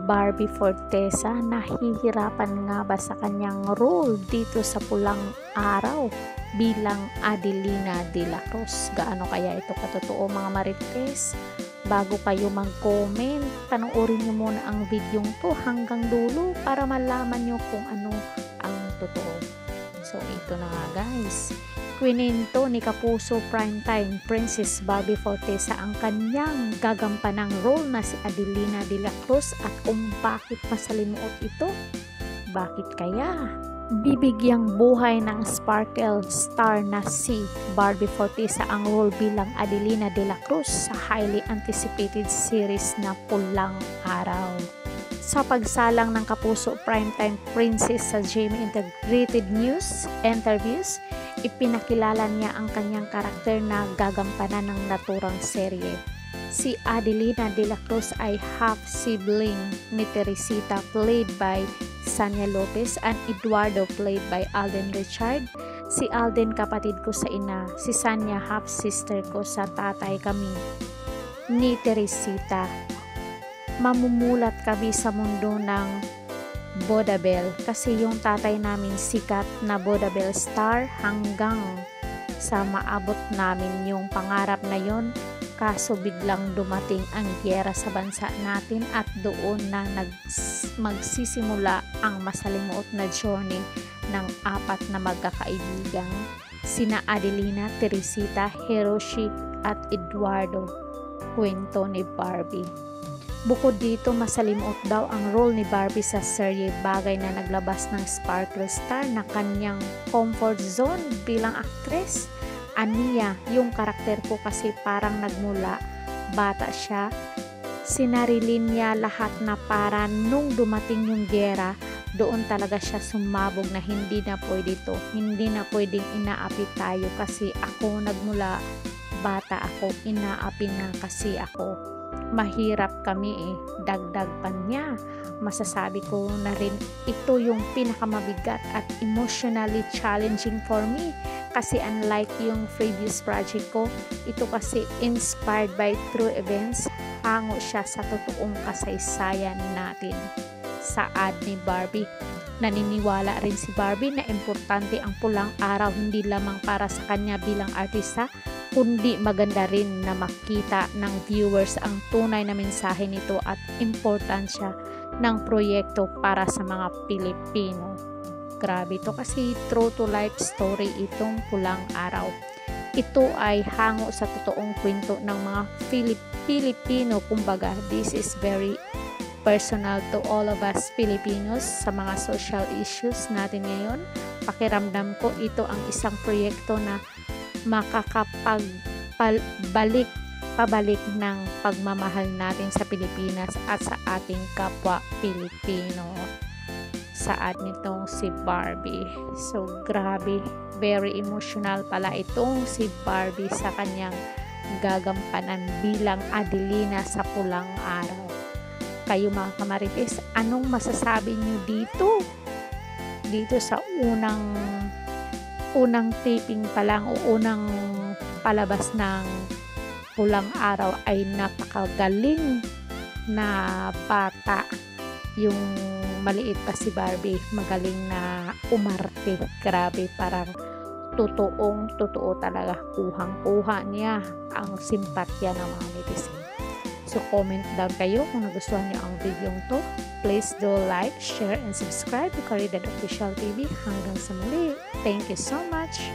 Barbie Forteza nahihirapan nga ba sa kanyang role dito sa Pulang Araw bilang Adelina de la Cruz? Gaano kaya ito katotoo mga marites? Bago kayo mag-comment, panoorin nyo muna ang video to hanggang dulo para malaman nyo kung ano ang totoo. So ito na nga guys, kwininto ni Kapuso Primetime Princess Barbie Forteza ang kanyang gagampanang role na si Adelina de la Cruz at kung bakit masalimuot ito. Bakit kaya? Bibigyang buhay ng sparkle star na si Barbie Forteza ang role bilang Adelina de la Cruz sa highly anticipated series na Pulang Araw. Sa pagsalang ng Kapuso Primetime Princess sa GMA Integrated News interviews, ipinakilala niya ang kanyang karakter na gagampanan ng naturang serye. Si Adelina de la Cruz ay half-sibling ni Teresita played by Sanya Lopez and Eduardo played by Alden Richard. Si Alden kapatid ko sa ina, si Sanya half-sister ko sa tatay kami ni Teresita. Mamumulat kami sa mundo ng Vodabel kasi yung tatay namin sikat na Vodabel star hanggang sa maabot namin yung pangarap na yon. Kaso biglang dumating ang giyera sa bansa natin at doon na magsisimula ang masalimuot na journey ng apat na magkakaibigang sina Adelina, Teresita, Hiroshi at Eduardo. Kwento ni Barbie. Bukod dito, masalimuot daw ang role ni Barbie sa serye, bagay na naglabas ng sparkle star na kanyang comfort zone bilang aktres. Aniya, yung karakter ko kasi parang nagmula bata siya. Sinarilin niya lahat na para nung dumating yung gera, doon talaga siya sumabog na hindi na pwede to. Hindi na pwedeng inaapi tayo kasi ako nagmula bata ako, inaapi na kasi ako. Mahirap kami dagdag pa niya. Masasabi ko na rin ito yung pinakamabigat at emotionally challenging for me kasi unlike yung previous project ko, ito kasi inspired by true events, hango siya sa totoong kasaysayan natin. Saad ni Barbie. Naniniwala rin si Barbie na importante ang Pulang Araw hindi lamang para sa kanya bilang artista, kundi maganda rin na makita ng viewers ang tunay na mensahe nito at importansya ng proyekto para sa mga Pilipino. Grabe ito kasi true to life story itong Pulang Araw. Ito ay hango sa totoong kwento ng mga Pilipino. Kumbaga, this is very personal to all of us Filipinos sa mga social issues natin ngayon. Pakiramdam ko ito ang isang proyekto na pabalik ng pagmamahal natin sa Pilipinas at sa ating kapwa Pilipino. Saad nitong si Barbie. So grabe, very emotional pala itong si Barbie sa kanyang gagampanan bilang Adelina sa Pulang Araw. Kayo mga kamarites, anong masasabi niyo dito sa unang taping pa lang o unang palabas ng Pulang Araw ay napakagaling na bata. Yung maliit pa si Barbie, magaling na umarte. Grabe, parang totoo talaga. Kuhang-kuha niya ang simpatya ng mga netizen. So comment down kayo kung nagustuhan niyo ang video to. Please do like, share, and subscribe to Caridad Official TV. Hanggang sa muli. Thank you so much.